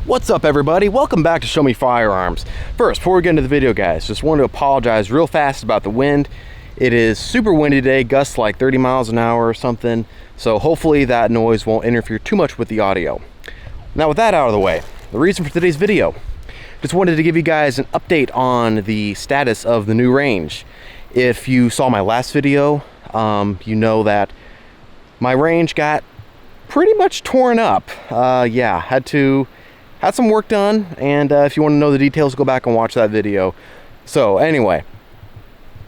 What's up, everybody? Welcome back to Show Me Firearms. First, before we get into the video, guys, just wanted to apologize real fast about the wind. It is super windy today, gusts like 30 miles an hour or something, so hopefully that noise won't interfere too much with the audio. Now, with that out of the way, the reason for today's video, just wanted to give you guys an update on the status of the new range. If you saw my last video, you know that my range got pretty much torn up. Yeah, had some work done, and if you want to know the details, go back and watch that video. So anyway,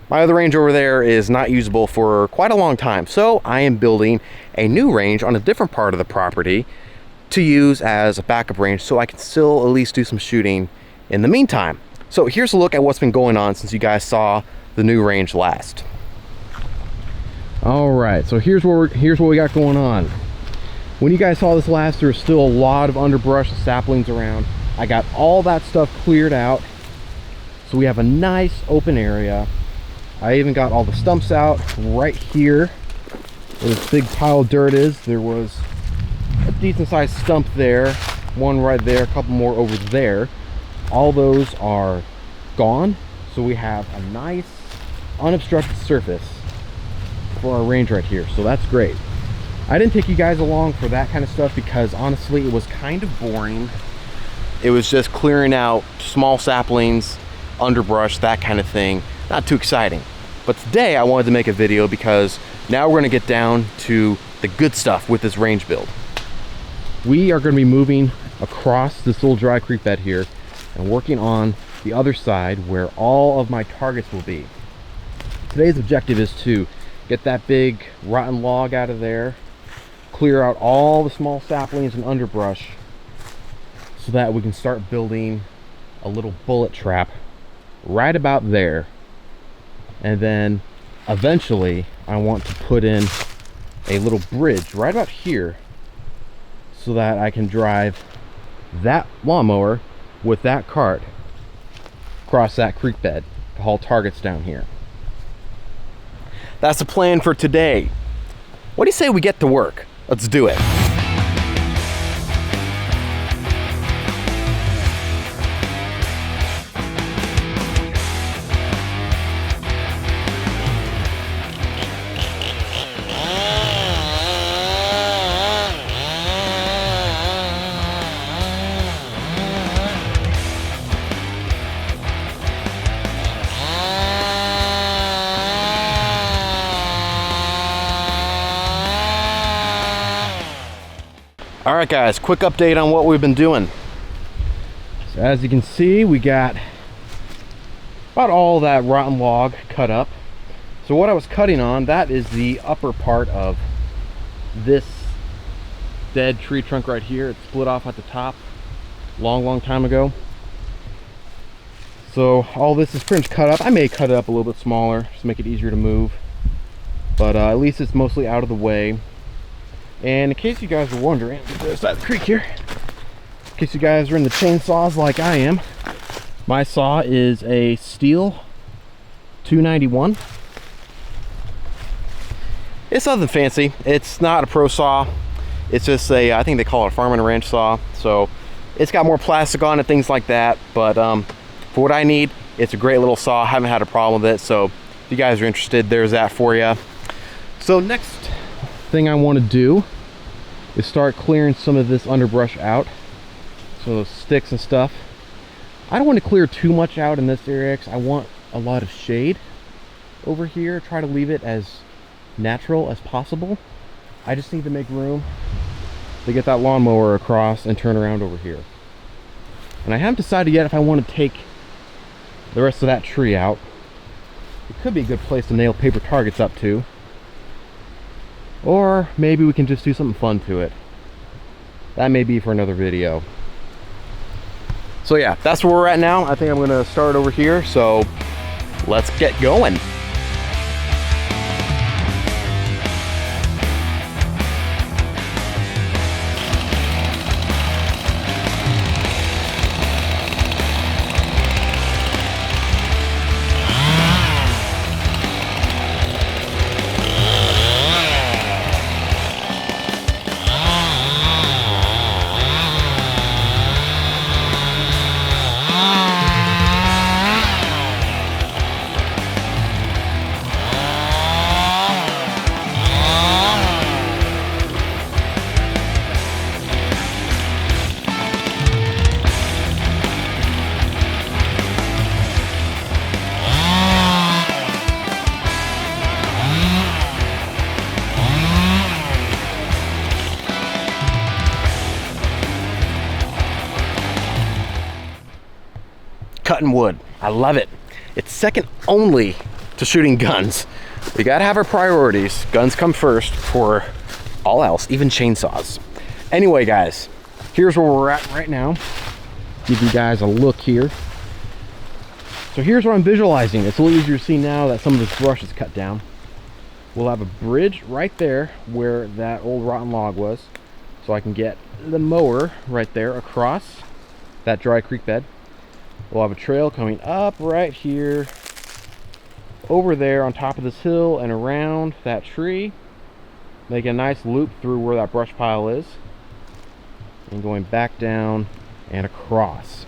my other range over there is not usable for quite a long time, so I am building a new range on a different part of the property to use as a backup range so I can still at least do some shooting in the meantime. So here's a look at what's been going on since you guys saw the new range last. All right, so here's what we got going on. When you guys saw this last, there was still a lot of underbrush and saplings around. I got all that stuff cleared out, so we have a nice open area. I even got all the stumps out right here where this big pile of dirt is. There was a decent sized stump there, one right there, a couple more over there. All those are gone, so we have a nice unobstructed surface for our range right here, so that's great. I didn't take you guys along for that kind of stuff because honestly it was kind of boring. It was just clearing out small saplings, underbrush, that kind of thing. Not too exciting. But today I wanted to make a video because now we're going to get down to the good stuff with this range build. We are going to be moving across this little dry creek bed here and working on the other side where all of my targets will be. Today's objective is to get that big rotten log out of there, clear out all the small saplings and underbrush so that we can start building a little bullet trap right about there. And then eventually I want to put in a little bridge right about here so that I can drive that lawnmower with that cart across that creek bed to haul targets down here. That's the plan for today. What do you say we get to work? Let's do it. All right, guys, quick update on what we've been doing. So as you can see, we got about all that rotten log cut up. So what I was cutting on, that is the upper part of this dead tree trunk right here. It split off at the top long time ago. So all this is pretty much cut up. I may cut it up a little bit smaller just to make it easier to move, but at least it's mostly out of the way. And in case you guys were wondering, there's that creek here. In case you guys are into chainsaws like I am, my saw is a Steel 291. It's nothing fancy. It's not a pro saw. It's just a, I think they call it a farm and ranch saw. So it's got more plastic on it, things like that. But for what I need, it's a great little saw. I haven't had a problem with it. So if you guys are interested, there's that for you. So next thing I want to do is start clearing some of this underbrush out, some of those sticks and stuff. I don't want to clear too much out in this area because I want a lot of shade over here. Try to leave it as natural as possible. I just need to make room to get that lawnmower across and turn around over here. And I haven't decided yet if I want to take the rest of that tree out. It could be a good place to nail paper targets up to. Or maybe we can just do something fun to it. That may be for another video. So yeah, that's where we're at now. I think I'm gonna start over here, so let's get going. cutting wood. I love it. It's second only to shooting guns. We gotta have our priorities. Guns come first for all else, even chainsaws. Anyway, guys, here's where we're at right now. Give you guys a look here. So here's what I'm visualizing. It's a little easier to see now that some of this brush is cut down. We'll have a bridge right there where that old rotten log was. So I can get the mower right there across that dry creek bed. We'll have a trail coming up right here, over there on top of this hill and around that tree. Make a nice loop through where that brush pile is. And going back down and across.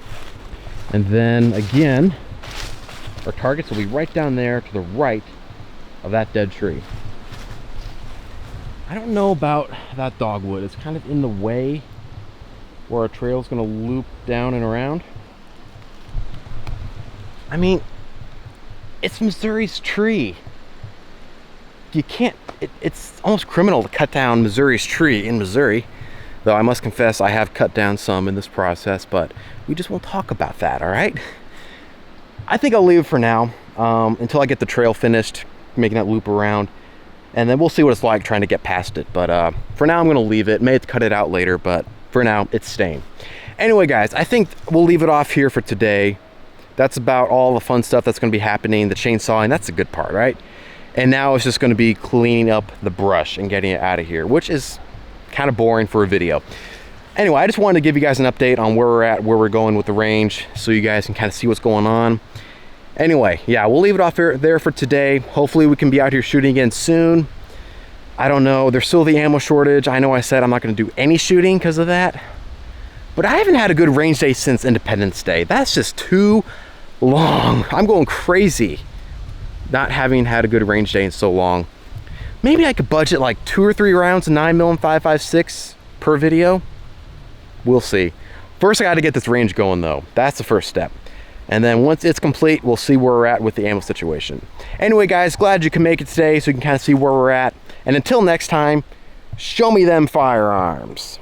And then again, our targets will be right down there to the right of that dead tree. I don't know about that dogwood. It's kind of in the way where our trail is going to loop down and around. I mean, it's Missouri's tree. You can't, it's almost criminal to cut down Missouri's tree in Missouri. Though I must confess I have cut down some in this process, but we just won't talk about that, all right? I think I'll leave it for now until I get the trail finished, making that loop around, and then we'll see what it's like trying to get past it. But for now, I'm gonna leave it. May have to cut it out later, but for now, it's staying. Anyway, guys, I think we'll leave it off here for today. That's about all the fun stuff that's gonna be happening, the chainsawing, that's the good part, right? And now it's just gonna be cleaning up the brush and getting it out of here, which is kind of boring for a video. Anyway, I just wanted to give you guys an update on where we're at, where we're going with the range, so you guys can kind of see what's going on. Anyway, yeah, we'll leave it off there for today. Hopefully we can be out here shooting again soon. I don't know, there's still the ammo shortage. I know I said I'm not gonna do any shooting because of that, but I haven't had a good range day since Independence Day. That's just too long. I'm going crazy not having had a good range day in so long. Maybe I could budget like 2 or 3 rounds of 9mm and 5.56 per video. We'll see. First, I got to get this range going though. That's the first step. And then once it's complete, we'll see where we're at with the ammo situation. Anyway, guys, glad you can make it today so you can kind of see where we're at. And until next time, show me them firearms.